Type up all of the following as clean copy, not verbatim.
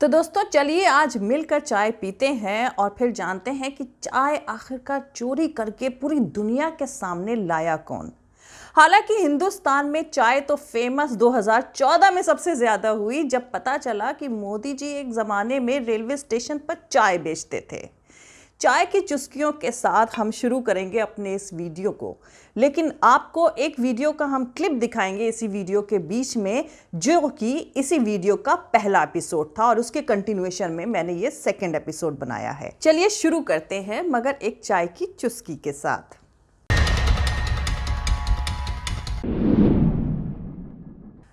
तो दोस्तों चलिए आज मिलकर चाय पीते हैं और फिर जानते हैं कि चाय आखिरकार चोरी करके पूरी दुनिया के सामने लाया कौन। हालांकि हिंदुस्तान में चाय तो फेमस 2014 में सबसे ज्यादा हुई जब पता चला कि मोदी जी एक जमाने में रेलवे स्टेशन पर चाय बेचते थे। चाय की चुस्कियों के साथ हम शुरू करेंगे अपने इस वीडियो को, लेकिन आपको एक वीडियो का हम क्लिप दिखाएंगे इसी वीडियो के बीच में, जो कि इसी वीडियो का पहला एपिसोड था और उसके कंटिन्यूएशन में मैंने ये सेकंड एपिसोड बनाया है। चलिए शुरू करते हैं, मगर एक चाय की चुस्की के साथ।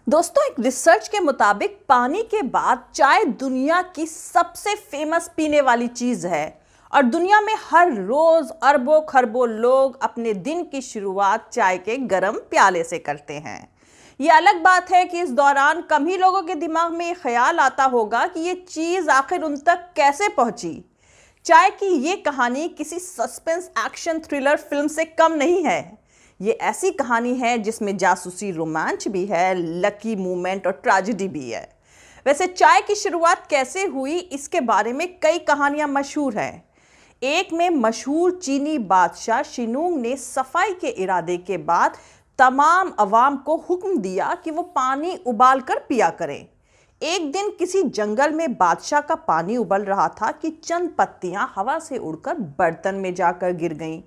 दोस्तों, एक रिसर्च के मुताबिक पानी के बाद चाय दुनिया की सबसे फेमस पीने वाली चीज है और दुनिया में हर रोज अरबों खरबों लोग अपने दिन की शुरुआत चाय के गर्म प्याले से करते हैं। ये अलग बात है कि इस दौरान कम ही लोगों के दिमाग में ये ख्याल आता होगा कि ये चीज आखिर उन तक कैसे पहुंची। चाय की ये कहानी किसी सस्पेंस एक्शन थ्रिलर फिल्म से कम नहीं है। ये ऐसी कहानी है जिसमें जासूसी रोमांच भी है, लकी मूवमेंट और ट्रेजेडी भी है। वैसे चाय की शुरुआत कैसे हुई, इसके बारे में कई कहानियां मशहूर हैं। एक में मशहूर चीनी बादशाह शिनूंग ने सफाई के इरादे के बाद तमाम अवाम को हुक्म दिया कि वो पानी उबाल कर पिया करें। एक दिन किसी जंगल में बादशाह का पानी उबल रहा था कि चंद पत्तियां हवा से उड़कर बर्तन में जाकर गिर गईं।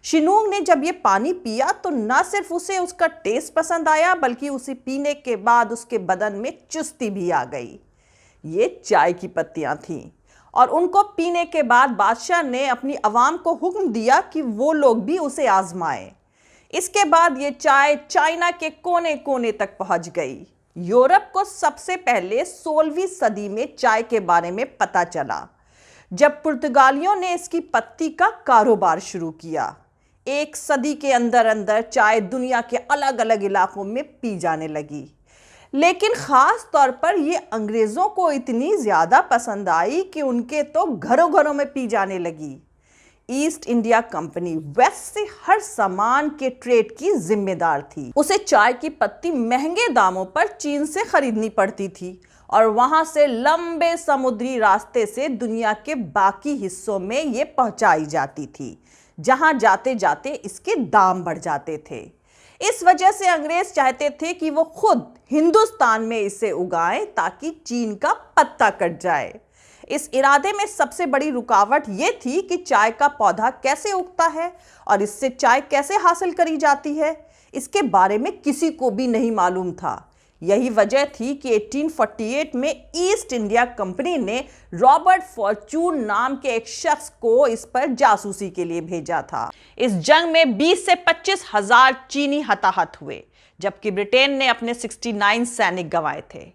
शिनूंग ने जब ये पानी पिया तो न सिर्फ उसे उसका टेस्ट पसंद आया, बल्कि उसे पीने के बाद उसके बदन में चुस्ती भी आ गई। ये चाय की पत्तियां थीं और उनको पीने के बाद बादशाह ने अपनी अवाम को हुक्म दिया कि वो लोग भी उसे आजमाएं। इसके बाद ये चाय चाइना के कोने कोने तक पहुंच गई। यूरोप को सबसे पहले 16वीं सदी में चाय के बारे में पता चला, जब पुर्तगालियों ने इसकी पत्ती का कारोबार शुरू किया। एक सदी के अंदर अंदर चाय दुनिया के अलग अलग इलाकों में पी जाने लगी, लेकिन खास तौर पर ये अंग्रेजों को इतनी ज्यादा पसंद आई कि उनके तो घरों घरों में पी जाने लगी। ईस्ट इंडिया कंपनी वेस्ट से हर सामान के ट्रेड की जिम्मेदार थी। उसे चाय की पत्ती महंगे दामों पर चीन से खरीदनी पड़ती थी और वहां से लंबे समुद्री रास्ते से दुनिया के बाकी हिस्सों में ये पहुंचाई जाती थी, जहां जाते जाते इसके दाम बढ़ जाते थे। इस वजह से अंग्रेज चाहते थे कि वो खुद हिंदुस्तान में इसे उगाएं ताकि चीन का पत्ता कट जाए। इस इरादे में सबसे बड़ी रुकावट ये थी कि चाय का पौधा कैसे उगता है और इससे चाय कैसे हासिल करी जाती है, इसके बारे में किसी को भी नहीं मालूम था। यही वजह थी कि 1848 में ईस्ट इंडिया कंपनी ने रॉबर्ट फॉर्चून नाम के एक शख्स को इस पर जासूसी के लिए भेजा था। इस जंग में 20 से 25 हजार चीनी हताहत हुए, जबकि ब्रिटेन ने अपने 69 सैनिक गंवाए थे।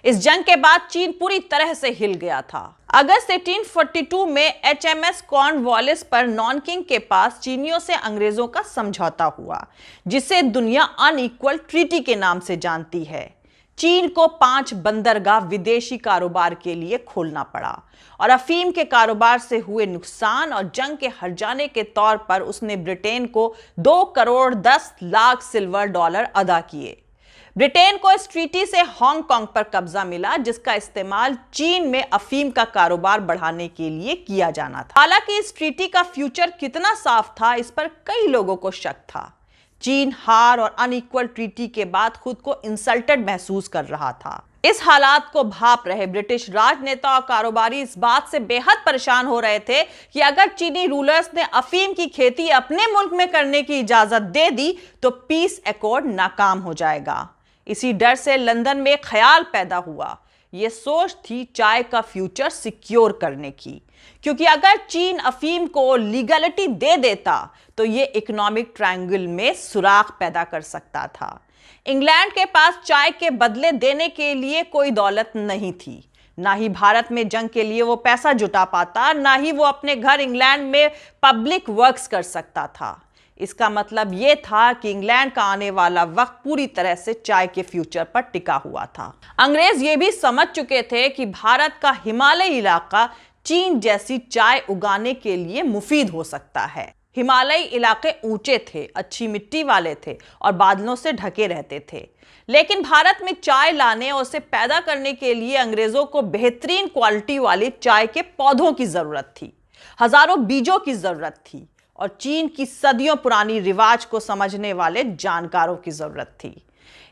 इस जंग के बाद चीन पूरी तरह से हिल गया था। अगस्त 1842 में HMS कॉर्नवालिस पर नॉनकिंग के पास चीनियों से अंग्रेजों का समझौता हुआ, जिसे दुनिया अनइक्वल ट्रीटी के नाम से जानती है। चीन को 5 बंदरगाह विदेशी कारोबार के लिए खोलना पड़ा और अफीम के कारोबार से हुए नुकसान और जंग के हार जाने के तौर पर उसने ब्रिटेन को 2 करोड़ 10 लाख सिल्वर डॉलर अदा किए। ब्रिटेन को इस ट्रीटी से हांगकांग पर कब्जा मिला, जिसका इस्तेमाल चीन में अफीम का कारोबार बढ़ाने के लिए किया जाना था। हालांकि इस ट्रीटी का फ्यूचर कितना साफ था, इस पर कई लोगों को शक था। चीन हार और अनइक्वल ट्रीटी के बाद खुद को इंसल्टेड महसूस कर रहा था। इस हालात को भांप रहे ब्रिटिश राजनेता और कारोबारी इस बात से बेहद परेशान हो रहे थे कि अगर चीनी रूलर्स ने अफीम की खेती अपने मुल्क में करने की इजाजत दे दी तो पीस एकॉर्ड नाकाम हो जाएगा। इसी डर से लंदन में ख्याल पैदा हुआ। यह सोच थी चाय का फ्यूचर सिक्योर करने की, क्योंकि अगर चीन अफीम को लीगलिटी दे देता तो यह इकोनॉमिक ट्रायंगल में सुराख पैदा कर सकता था। इंग्लैंड के पास चाय के बदले देने के लिए कोई दौलत नहीं थी, ना ही भारत में जंग के लिए वो पैसा जुटा पाता, ना ही वो अपने घर इंग्लैंड में पब्लिक वर्क्स कर सकता था। इसका मतलब यह था कि इंग्लैंड का आने वाला वक्त पूरी तरह से चाय के फ्यूचर पर टिका हुआ था। अंग्रेज ये भी समझ चुके थे कि भारत का हिमालयी इलाका चीन जैसी चाय उगाने के लिए मुफीद हो सकता है। हिमालयी इलाके ऊंचे थे, अच्छी मिट्टी वाले थे और बादलों से ढके रहते थे। लेकिन भारत में चाय लाने और उसे पैदा करने के लिए अंग्रेजों को बेहतरीन क्वालिटी वाली चाय के पौधों की जरूरत थी, हजारों बीजों की जरूरत थी और चीन की सदियों पुरानी रिवाज को समझने वाले जानकारों की जरूरत थी।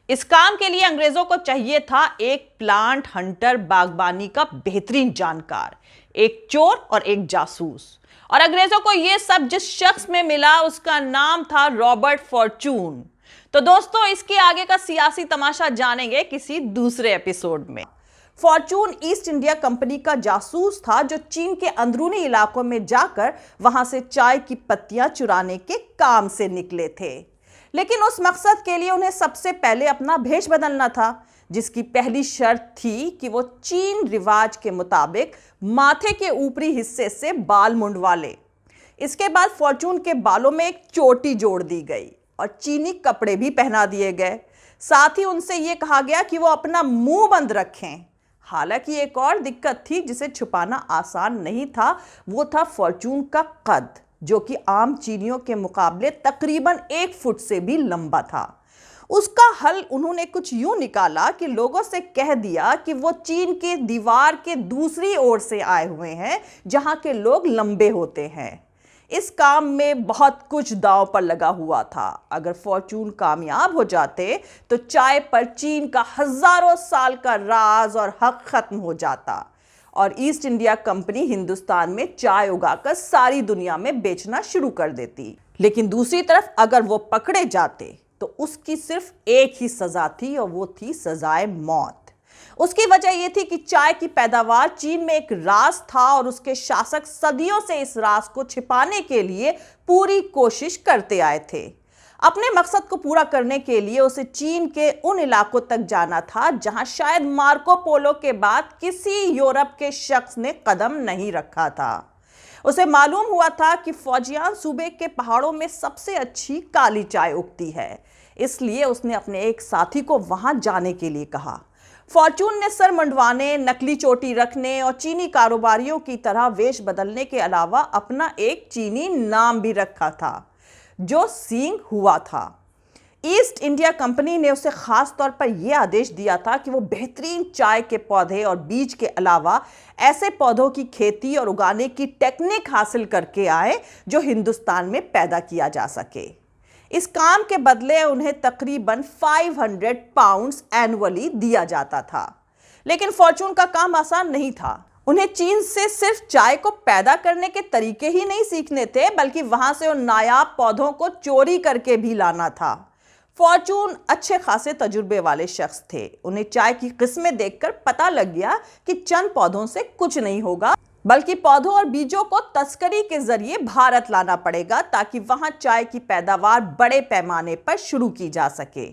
इस काम के लिए अंग्रेजों को चाहिए था एक प्लांट हंटर, बागबानी का बेहतरीन जानकार, एक चोर और एक जासूस। और अंग्रेजों को यह सब जिस शख्स में मिला उसका नाम था रॉबर्ट फॉर्चून। तो दोस्तों, इसके आगे का सियासी तमाशा जानेंगे किसी दूसरे एपिसोड में। फॉर्चून ईस्ट इंडिया कंपनी का जासूस था जो चीन के अंदरूनी इलाकों में जाकर वहां से चाय की पत्तियां चुराने के काम से निकले थे। लेकिन उस मकसद के लिए उन्हें सबसे पहले अपना भेष बदलना था, जिसकी पहली शर्त थी कि वो चीन रिवाज के मुताबिक माथे के ऊपरी हिस्से से बाल मुंडवा ले। इसके बाद फॉर्चून के बालों में एक चोटी जोड़ दी गई और चीनी कपड़े भी पहना दिए गए। साथ ही उनसे यह कहा गया कि वो अपना मुंह बंद रखें। हालांकि एक और दिक्कत थी जिसे छुपाना आसान नहीं था, वो था फॉर्चून का कद, जो कि आम चीनियों के मुकाबले तकरीबन 1 फुट से भी लंबा था। उसका हल उन्होंने कुछ यूं निकाला कि लोगों से कह दिया कि वो चीन के दीवार के दूसरी ओर से आए हुए हैं, जहां के लोग लंबे होते हैं। इस काम में बहुत कुछ दांव पर लगा हुआ था। अगर फॉर्चून कामयाब हो जाते तो चाय पर चीन का हजारों साल का राज और हक खत्म हो जाता और ईस्ट इंडिया कंपनी हिंदुस्तान में चाय उगाकर सारी दुनिया में बेचना शुरू कर देती। लेकिन दूसरी तरफ अगर वो पकड़े जाते तो उसकी सिर्फ एक ही सजा थी और वो थी सजाए मौत। उसकी वजह यह थी कि चाय की पैदावार चीन में एक राज था और उसके शासक सदियों से इस राज को छिपाने के लिए पूरी कोशिश करते आए थे। अपने मकसद को पूरा करने के लिए उसे चीन के उन इलाकों तक जाना था जहां शायद मार्को पोलो के बाद किसी यूरोप के शख्स ने कदम नहीं रखा था। उसे मालूम हुआ था कि फौजियान सूबे के पहाड़ों में सबसे अच्छी काली चाय उगती है, इसलिए उसने अपने एक साथी को वहां जाने के लिए कहा। फॉर्चून ने सर मंडवाने, नकली चोटी रखने और चीनी कारोबारियों की तरह वेश बदलने के अलावा अपना एक चीनी नाम भी रखा था, जो सींग हुआ था। ईस्ट इंडिया कंपनी ने उसे खास तौर पर यह आदेश दिया था कि वो बेहतरीन चाय के पौधे और बीज के अलावा ऐसे पौधों की खेती और उगाने की टेक्निक हासिल करके आए जो हिंदुस्तान में पैदा किया जा सके। इस काम के बदले उन्हें तकरीबन 500 पाउंड्स एनुअली दिया जाता था। लेकिन फॉर्चून का काम आसान नहीं था। उन्हें चीन से सिर्फ चाय को पैदा करने के तरीके ही नहीं सीखने थे, बल्कि वहां से उन नायाब पौधों को चोरी करके भी लाना था। फॉर्चून अच्छे खासे तजुर्बे वाले शख्स थे। उन्हें चाय की किस्में देखकर पता लग गया कि चंद पौधों से कुछ नहीं होगा, बल्कि पौधों और बीजों को तस्करी के जरिए भारत लाना पड़ेगा ताकि वहां चाय की पैदावार बड़े पैमाने पर शुरू की जा सके।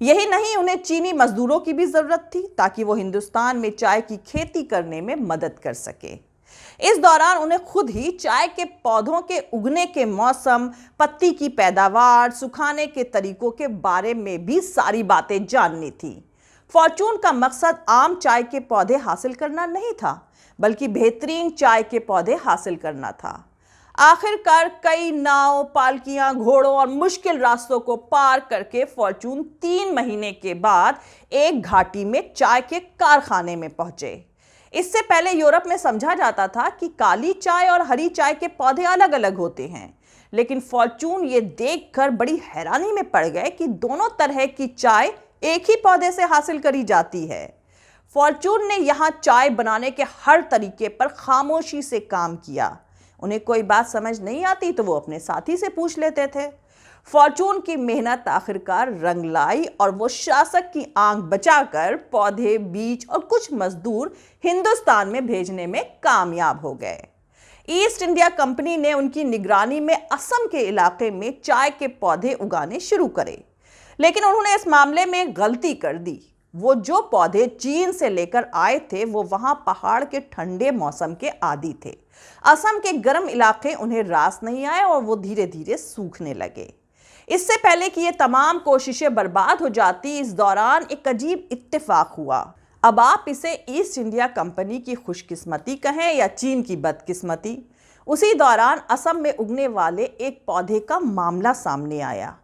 यही नहीं, उन्हें चीनी मजदूरों की भी जरूरत थी ताकि वो हिंदुस्तान में चाय की खेती करने में मदद कर सके। इस दौरान उन्हें खुद ही चाय के पौधों के उगने के मौसम, पत्ती की पैदावार, सुखाने के तरीकों के बारे में भी सारी बातें जाननी थी। फॉर्चून का मकसद आम चाय के पौधे हासिल करना नहीं था, बल्कि बेहतरीन चाय के पौधे हासिल करना था। आखिरकार कई नाव, पालकियां, घोड़ों और मुश्किल रास्तों को पार करके फॉर्चून 3 महीने के बाद एक घाटी में चाय के कारखाने में पहुंचे। इससे पहले यूरोप में समझा जाता था कि काली चाय और हरी चाय के पौधे अलग अलग होते हैं, लेकिन फॉर्चून ये देखकर बड़ी हैरानी में पड़ गए कि दोनों तरह की चाय एक ही पौधे से हासिल करी जाती है। फॉर्चून ने यहाँ चाय बनाने के हर तरीके पर खामोशी से काम किया। उन्हें कोई बात समझ नहीं आती तो वो अपने साथी से पूछ लेते थे। फॉर्चून की मेहनत आखिरकार रंग लाई और वो शासक की आंख बचाकर पौधे, बीज और कुछ मजदूर हिंदुस्तान में भेजने में कामयाब हो गए। ईस्ट इंडिया कंपनी ने उनकी निगरानी में असम के इलाके में चाय के पौधे उगाने शुरू करे, लेकिन उन्होंने इस मामले में एक गलती कर दी। वो जो पौधे चीन से लेकर आए थे वो वहां पहाड़ के ठंडे मौसम के आदी थे। असम के गर्म इलाके उन्हें रास नहीं आए और वो धीरे धीरे सूखने लगे। इससे पहले कि ये तमाम कोशिशें बर्बाद हो जाती, इस दौरान एक अजीब इत्तेफाक हुआ। अब आप इसे ईस्ट इंडिया कंपनी की खुशकिस्मती कहें या चीन की बदकिस्मती, उसी दौरान असम में उगने वाले एक पौधे का मामला सामने आया।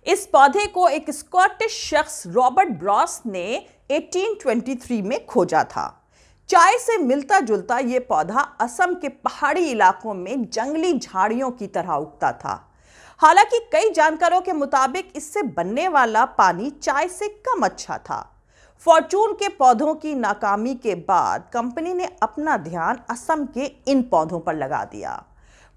इस पौधे को एक स्कॉटिश शख्स रॉबर्ट ब्रॉस ने 1823 में खोजा था। चाय से मिलता जुलता यह पौधा असम के पहाड़ी इलाकों में जंगली झाड़ियों की तरह उगता था। हालांकि कई जानकारों के मुताबिक इससे बनने वाला पानी चाय से कम अच्छा था। फॉर्चून के पौधों की नाकामी के बाद कंपनी ने अपना ध्यान असम के इन पौधों पर लगा दिया।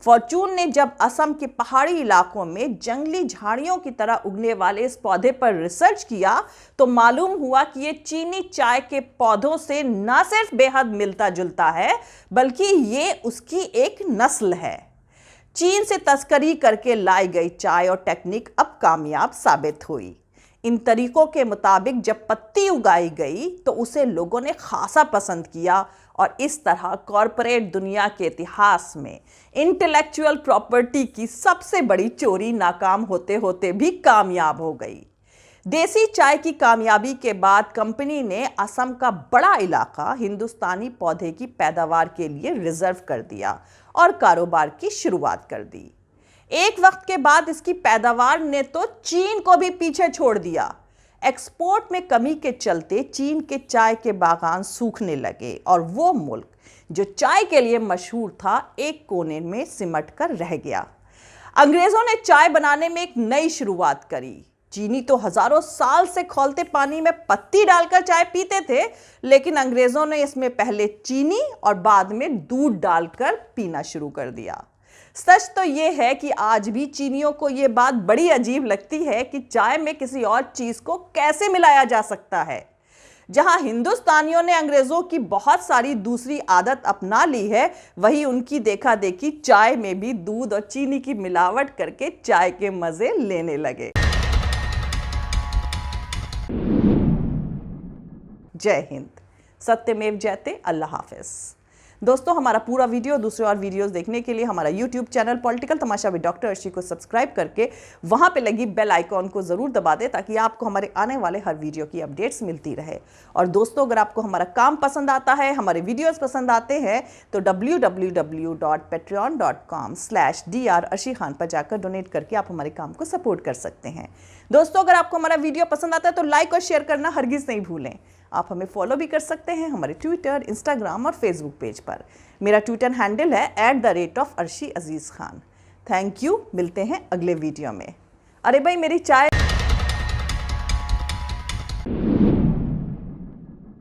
फॉर्चून ने जब असम के पहाड़ी इलाकों में जंगली झाड़ियों की तरह उगने वाले इस पौधे पर रिसर्च किया तो मालूम हुआ कि ये चीनी चाय के पौधों से न सिर्फ बेहद मिलता जुलता है, बल्कि ये उसकी एक नस्ल है। चीन से तस्करी करके लाई गई चाय और टेक्निक अब कामयाब साबित हुई। इन तरीकों के मुताबिक जब पत्ती उगाई गई तो उसे लोगों ने खासा पसंद किया और इस तरह कॉरपोरेट दुनिया के इतिहास में इंटेलेक्चुअल प्रॉपर्टी की सबसे बड़ी चोरी नाकाम होते होते भी कामयाब हो गई। देसी चाय की कामयाबी के बाद कंपनी ने असम का बड़ा इलाका हिंदुस्तानी पौधे की पैदावार के लिए रिजर्व कर दिया और कारोबार की शुरुआत कर दी। एक वक्त के बाद इसकी पैदावार ने तो चीन को भी पीछे छोड़ दिया। एक्सपोर्ट में कमी के चलते चीन के चाय के बागान सूखने लगे और वो मुल्क जो चाय के लिए मशहूर था एक कोने में सिमट कर रह गया। अंग्रेजों ने चाय बनाने में एक नई शुरुआत करी। चीनी तो हजारों साल से खौलते पानी में पत्ती डालकर चाय पीते थे, लेकिन अंग्रेजों ने इसमें पहले चीनी और बाद में दूध डालकर पीना शुरू कर दिया। सच तो यह है कि आज भी चीनियों को यह बात बड़ी अजीब लगती है कि चाय में किसी और चीज को कैसे मिलाया जा सकता है। जहां हिंदुस्तानियों ने अंग्रेजों की बहुत सारी दूसरी आदत अपना ली है, वहीं उनकी देखा देखी चाय में भी दूध और चीनी की मिलावट करके चाय के मजे लेने लगे। जय हिंद, सत्यमेव जयते, अल्लाह हाफिज। दोस्तों, हमारा पूरा वीडियो दूसरे और वीडियोस देखने के लिए हमारा YouTube channel political Tamasha with doctor Arshi को सब्सक्राइब करके वहां पे लगी बेल आइकॉन को जरूर दबा दें ताकि आपको हमारे आने वाले हर वीडियो की अपडेट्स मिलती रहे। और दोस्तों, अगर आपको हमारा काम पसंद आता है, हमारे वीडियोस पसंद आते हैं तो www.patreon.com/dr अर्शी खान पर जाकर डोनेट करके आप हमारे काम को सपोर्ट कर सकते हैं। दोस्तों, अगर आपको हमारा वीडियो पसंद आता है तो लाइक और शेयर करना हरगिज नहीं भूलें। आप हमें फॉलो भी कर सकते हैं हमारे ट्विटर, इंस्टाग्राम और फेसबुक पेज पर। मेरा ट्विटर हैंडल है @arshi aziz khan। Thank you, मिलते हैं अगले वीडियो में। अरे भाई, मेरी चाय